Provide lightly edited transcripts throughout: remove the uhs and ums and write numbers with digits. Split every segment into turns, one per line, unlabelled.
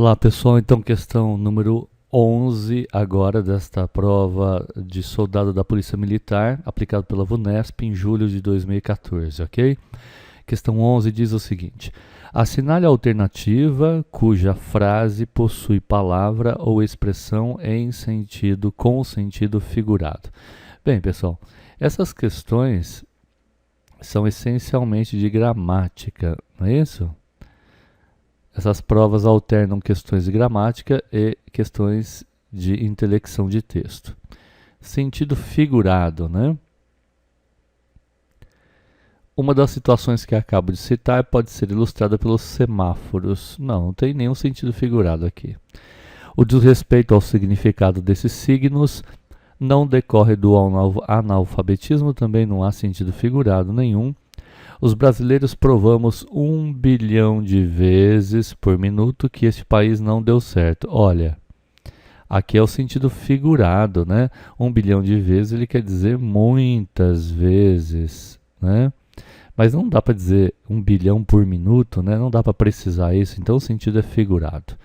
Olá pessoal, então questão número 11 agora desta prova de soldado da Polícia Militar, aplicado pela VUNESP em julho de 2014, ok? Questão 11 diz o seguinte: assinale a alternativa cuja frase possui palavra ou expressão com sentido figurado. Bem pessoal, essas questões são essencialmente de gramática, não é isso? Essas provas alternam questões de gramática e questões de intelecção de texto. Sentido figurado, né? Uma das situações que acabo de citar pode ser ilustrada pelos semáforos. Não tem nenhum sentido figurado aqui. O desrespeito ao significado desses signos não decorre do analfabetismo, também não há sentido figurado nenhum. Os brasileiros provamos 1 bilhão de vezes por minuto que este país não deu certo. Olha, aqui é o sentido figurado, né? 1 bilhão de vezes ele quer dizer muitas vezes, né? Mas não dá para dizer 1 bilhão por minuto, né? Não dá para precisar isso, então o sentido é figurado.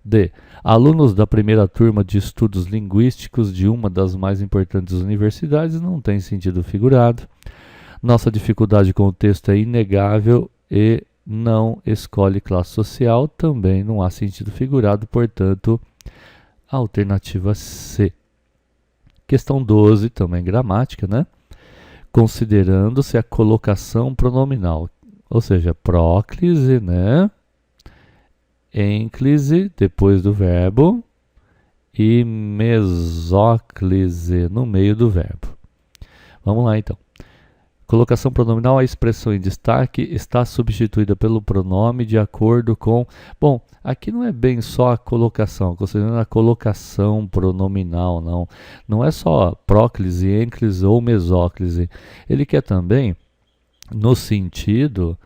D. Alunos da primeira turma de estudos linguísticos de uma das mais importantes universidades não tem sentido figurado. Nossa dificuldade com o texto é inegável e não escolhe classe social, também não há sentido figurado, portanto, a alternativa C. Questão 12, também gramática, né? Considerando-se a colocação pronominal, ou seja, próclise, né? Ênclise, depois do verbo, e mesóclise no meio do verbo. Vamos lá, então. Colocação pronominal, a expressão em destaque está substituída pelo pronome de acordo com... Bom, aqui não é bem só a colocação, considerando a colocação pronominal, não. Não é só próclise, ênclise ou mesóclise. Ele quer também no sentido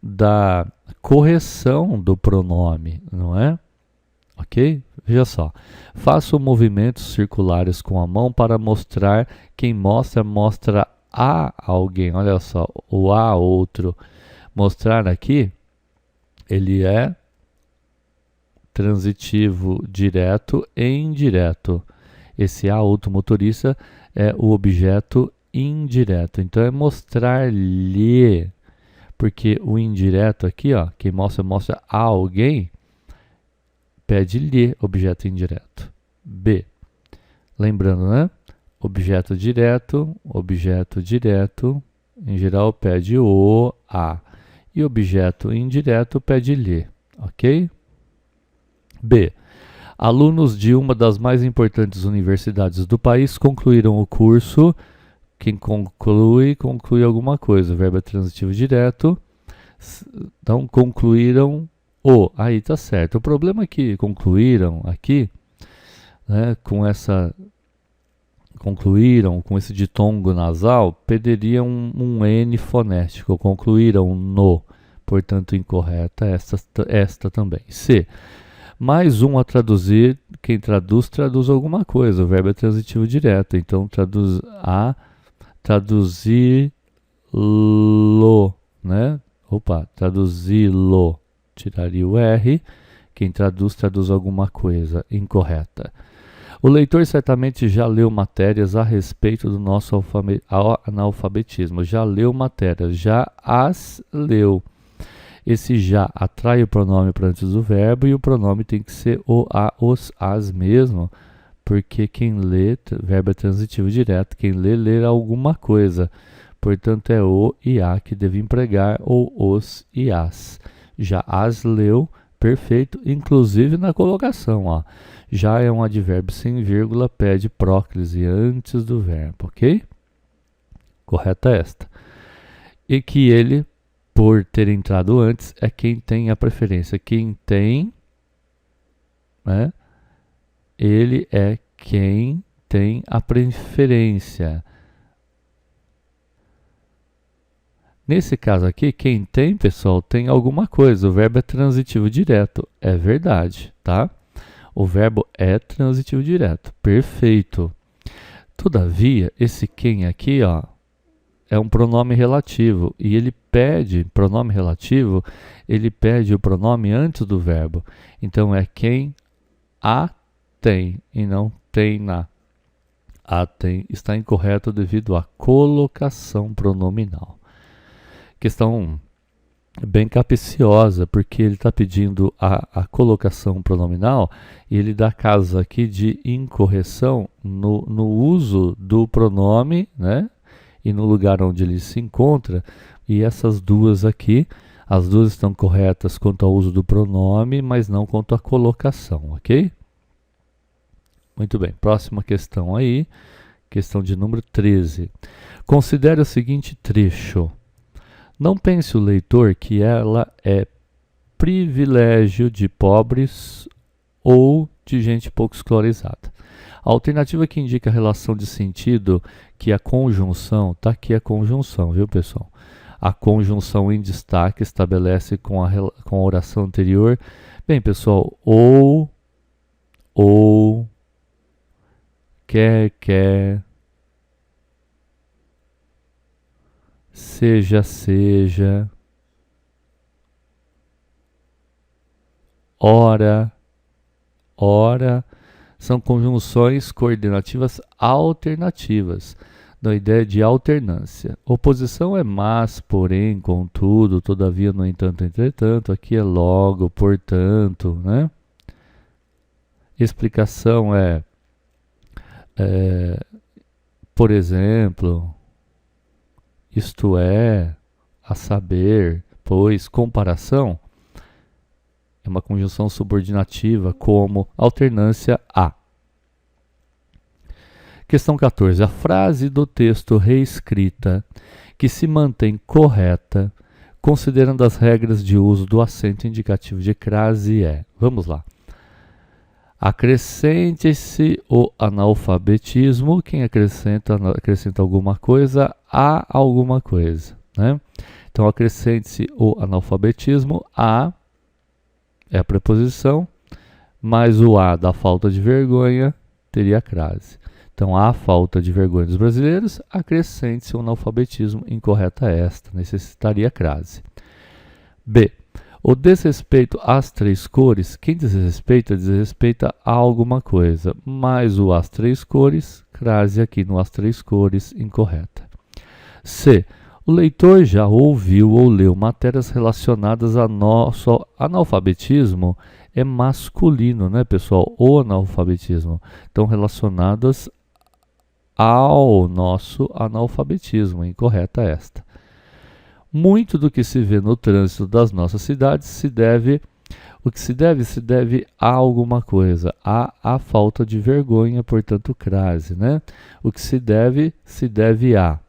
da correção do pronome, não é? Ok? Veja só. Faço movimentos circulares com a mão para mostrar. Quem mostra, mostra a alguém. Olha só, o a outro. Mostrar aqui, ele é transitivo direto e indireto. Esse a outro motorista é o objeto indireto. Então é mostrar-lhe. Porque o indireto aqui, ó, quem mostra, mostra a alguém. Pede-lhe, objeto indireto. B. Lembrando, né? Objeto direto, em geral pede o, a. E objeto indireto pede-lhe, ok? B. Alunos de uma das mais importantes universidades do país concluíram o curso. Quem conclui alguma coisa. O verbo é transitivo direto. Então, concluíram aí tá certo. O problema é que concluíram aqui, né, concluíram com esse ditongo nasal, perderia um N fonético. Concluíram no, portanto incorreta esta também. C. Mais um a traduzir. Quem traduz alguma coisa. O verbo é transitivo direto. Então traduzir-lo, né? Traduzi-lo. Tiraria o R. Quem traduz alguma coisa incorreta. O leitor certamente já leu matérias a respeito do nosso analfabetismo. Já leu matérias, já as leu. Esse já atrai o pronome para antes do verbo e o pronome tem que ser o, a, os, as mesmo, porque quem lê, verbo é transitivo direto, quem lê, ler alguma coisa. Portanto, é o e a que deve empregar, ou os e as. Já as leu, perfeito, inclusive na colocação, ó. Já é um advérbio sem vírgula, pede próclise antes do verbo, ok? Correta esta. E que ele, por ter entrado antes, é quem tem a preferência. Quem tem, né? Ele é quem tem a preferência. Nesse caso aqui, quem tem, pessoal, tem alguma coisa. O verbo é transitivo direto. É verdade, tá? O verbo é transitivo direto. Perfeito. Todavia, esse quem aqui, ó, é um pronome relativo e ele pede, pronome relativo, ele pede o pronome antes do verbo. Então é quem a tem e não tem na. A tem está incorreto devido à colocação pronominal. Questão bem capciosa, porque ele está pedindo a colocação pronominal e ele dá casos aqui de incorreção no uso do pronome, né? E no lugar onde ele se encontra. E essas duas aqui, as duas estão corretas quanto ao uso do pronome, mas não quanto à colocação, ok? Muito bem, próxima questão aí, questão de número 13. Considere o seguinte trecho. Não pense o leitor que ela é privilégio de pobres ou de gente pouco escolarizada. A alternativa que indica a relação de sentido, que a conjunção, tá aqui a conjunção, viu pessoal? A conjunção em destaque estabelece com a oração anterior. Bem pessoal, ou, quer, seja, ora, são conjunções coordenativas alternativas, da ideia de alternância. Oposição é mas, porém, contudo, todavia, no entanto, entretanto, aqui é logo, portanto, né? Explicação é por exemplo, isto é, a saber, pois, comparação é uma conjunção subordinativa como alternância a. Questão 14. A frase do texto reescrita que se mantém correta, considerando as regras de uso do acento indicativo de crase é. Vamos lá. Acrescente-se o analfabetismo. Quem acrescenta alguma coisa a alguma coisa, né? Então, acrescente-se o analfabetismo a é a preposição, mais o a da falta de vergonha teria a crase. Então, a falta de vergonha dos brasileiros, acrescente-se o analfabetismo, incorreta esta, necessitaria crase. B. O desrespeito às três cores, quem desrespeita a alguma coisa, mais o às três cores, crase aqui no às três cores, incorreta. C. O leitor já ouviu ou leu matérias relacionadas a nosso analfabetismo, é masculino, né, pessoal? O analfabetismo. Então, relacionadas ao nosso analfabetismo, incorreta esta. Muito do que se vê no trânsito das nossas cidades se deve a alguma coisa, a falta de vergonha, portanto, crase, né? O que se deve a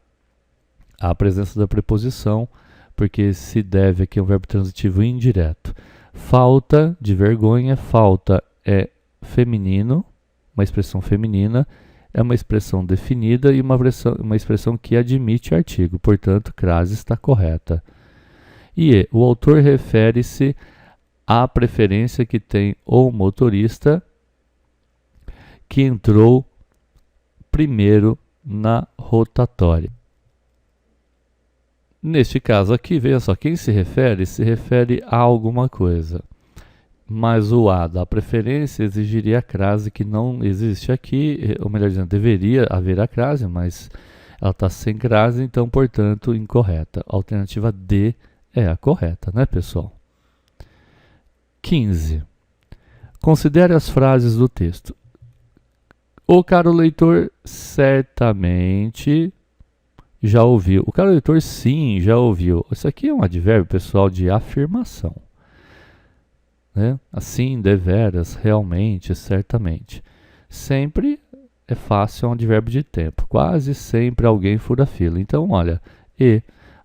presença da preposição, porque se deve aqui é um verbo transitivo indireto. Falta de vergonha, falta é feminino, uma expressão feminina, é uma expressão definida e uma expressão que admite artigo, portanto, crase está correta. E o autor refere-se à preferência que tem o motorista que entrou primeiro na rotatória. Neste caso aqui, veja só, quem se refere a alguma coisa. Mas o a da preferência exigiria a crase que não existe aqui, ou melhor dizendo, deveria haver a crase, mas ela está sem crase, então, portanto, incorreta. A alternativa D é a correta, né, pessoal? 15. Considere as frases do texto. O caro leitor certamente já ouviu. O caro leitor, sim, já ouviu. Isso aqui é um advérbio, pessoal, de afirmação. Né? Assim, deveras, realmente, certamente. Sempre é fácil, é um advérbio de tempo. Quase sempre alguém fura fila. Então, olha,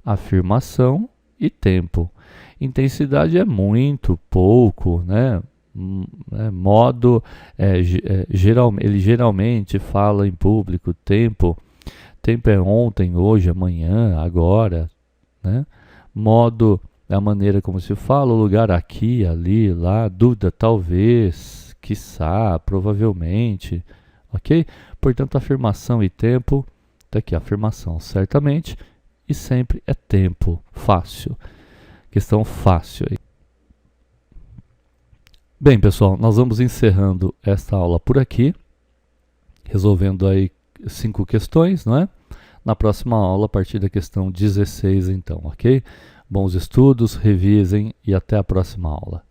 afirmação e tempo. Intensidade é muito, pouco, né? Modo, ele geralmente fala em público, tempo é ontem, hoje, amanhã, agora, né? Modo é a maneira como se fala, o lugar aqui, ali, lá, dúvida, talvez, quiçá, provavelmente, ok? Portanto, afirmação e tempo, tá aqui, afirmação, certamente, e sempre é tempo. Fácil. Questão fácil aí. Bem, pessoal, nós vamos encerrando esta aula por aqui, resolvendo aí 5 questões, não é? Na próxima aula, a partir da questão 16, então, ok? Bons estudos, revisem e até a próxima aula.